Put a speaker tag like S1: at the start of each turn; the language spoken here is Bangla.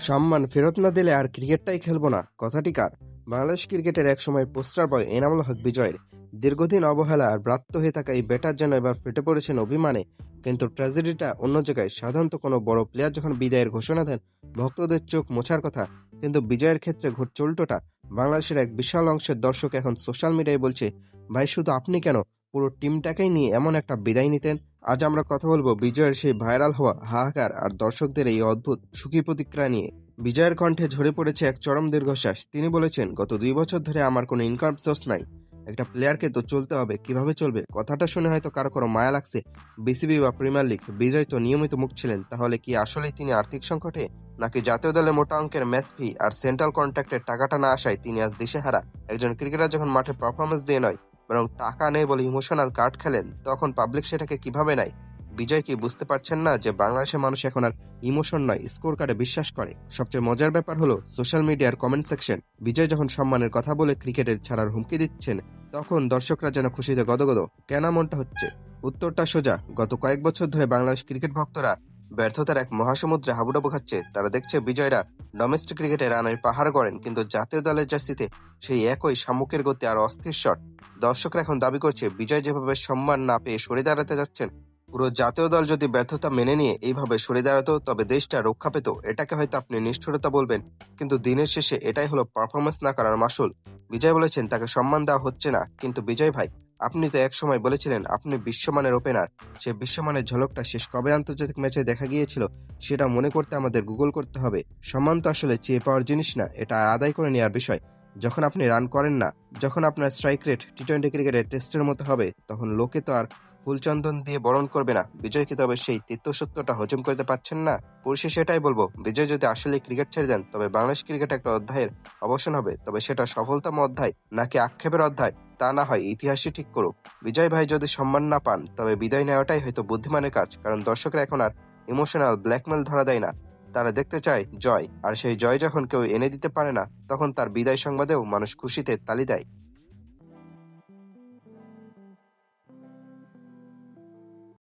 S1: সম্মান ফেরত না দিলে আর ক্রিকেটটাই খেলবো না, কথাটি কার? বাংলাদেশ ক্রিকেটের এক সময়ের পোস্টার বয় এনামুল হক বিজয়ের দীর্ঘদিন অবহেলা আর ব্রাত্য হয়ে থাকা এই ব্যাটার যেন এবার ফেটে পড়েছেন অভিমানে। কিন্তু ট্র্যাজেডিটা অন্য জায়গায়। সাধারণত কোনো বড় প্লেয়ার যখন বিদায়ের ঘোষণা দেন, ভক্তদের চোখ মোছার কথা, কিন্তু বিজয়ের ক্ষেত্রে ঘটছে উল্টোটা। বাংলাদেশের এক বিশাল অংশের দর্শক এখন সোশ্যাল মিডিয়ায় বলছে, ভাই শুধু আপনি কেন, পুরো টিমটাকেই নিয়ে এমন একটা বিদায় নিতেন। আজ আমরা কথা বলবো বিজয়ের সেই ভাইরাল হওয়া হাহাকার আর দর্শকদের এই অদ্ভুত সুখী প্রতিক্রিয়া নিয়ে। বিজয়ের কণ্ঠে ঝরে পড়েছে এক চরম দীর্ঘশ্বাস। তিনি বলেছেন, গত 2 বছর ধরে আমার কোনো ইনকাম সোর্স নাই। একটা প্লেয়ারকে তো চলতে হবে, কিভাবে চলবে? কথাটা শুনে হয়তো কারো কারো মায়া লাগছে। বিসিবি বা প্রিমিয়ার লিগ, বিজয় তো নিয়মিত মুখ ছিলেন। তাহলে কি আসলেই তিনি আর্থিক সংকটে, নাকি জাতীয় দলে মোটা অঙ্কের ম্যাচ ফি আর সেন্ট্রাল কন্ট্রাক্টের টাকাটা না আসায় তিনি আজ দিশেহারা? একজন ক্রিকেটার যখন মাঠে পারফরমেন্স দিয়ে নয়, বরং টাকা নেই বলে ইমোশনাল কার্ড খেলেন, তখন পাবলিক সেটাকে কিভাবে নেয়? বিজয় কি বুঝতে পারছেন না যে বাংলাদেশের মানুষ এখন আর ইমোশন নয়, স্কোর কার্ডে বিশ্বাস করে? সবচেয়ে মজার ব্যাপার হলো সোশ্যাল মিডিয়ার কমেন্ট সেকশন। বিজয় যখন সম্মানের কথা বলে ক্রিকেটের ছাড়ার হুমকি দিচ্ছেন, তখন দর্শকরা যেন খুশিতে গদগদ। কেন এমনটা হচ্ছে? উত্তরটা সোজা। গত কয়েক বছর ধরে বাংলাদেশ ক্রিকেট ভক্তরা ব্যর্থতার এক মহাসমুদ্রে হাবুডুবু খাচ্ছে। তারা দেখছে বিজয়রা ডোমেস্টিক ক্রিকেটে রানের পাহাড় গড়েন, কিন্তু জাতীয় দলের জার্সিতে সেই একই শামুকের গতি আর অস্থির শট। দর্শকরা এখন দাবি করছে, বিজয় যেভাবে সম্মান না পেয়ে সরে দাঁড়াতে যাচ্ছেন, পুরো জাতীয় দল যদি ব্যর্থতা মেনে নিয়ে এইভাবে সরে দাঁড়াতো, তবে দেশটা রক্ষা পেত। এটাকে হয়তো আপনি নিষ্ঠুরতা বলবেন, কিন্তু দিনের শেষে এটাই হলো পারফরমেন্স না করার মাসুল। বিজয় বলেছেন তাকে সম্মান দেওয়া হচ্ছে না, কিন্তু বিজয় ভাই, আপনি তো এক সময় বলেছিলেন আপনি বিশ্বমানের ওপেনার। সে বিশ্বমানের ঝলকটা শেষ কবে আন্তর্জাতিক ম্যাচে দেখা গিয়েছিল, সেটা মনে করতে আমাদের গুগল করতে হবে। সম্মান তো আসলে চেয়ে পাওয়ার জিনিস না, এটা আদায় করে নেওয়ার বিষয়। যখন আপনি রান করেন না, যখন আপনার স্ট্রাইক রেট টি-20 ক্রিকেটের টেস্টের মতো হবে, তখন লোকে তো আর ফুলচন্দন দিয়ে বরণ করবে না। বিজয় কি তবে সেই তিক্তসত্যটা হজম করতে পারছেন না? পরিশেষে এটাই বলবো, বিজয় যদি আসলে ক্রিকেট ছেড়ে দেন, তবে বাংলাদেশ ক্রিকেট একটা অধ্যায়ের অবসান হবে। তবে সেটা সফলতম অধ্যায় নাকি আক্ষেপের অধ্যায়, তা না হয় ইতিহাসই ঠিক করুক। বিজয় ভাই যদি সম্মান না পান, তবে বিদায় নেওয়াটাই হয়তো বুদ্ধিমানের কাজ। কারণ দর্শকরা এখন আর ইমোশনাল ব্ল্যাকমেল ধরা দেয় না, তারা দেখতে চায় জয়। আর সেই জয় যখন কেউ এনে দিতে পারে না, তখন তার বিদায় সংবাদেও মানুষ খুশিতে তালি দেয়।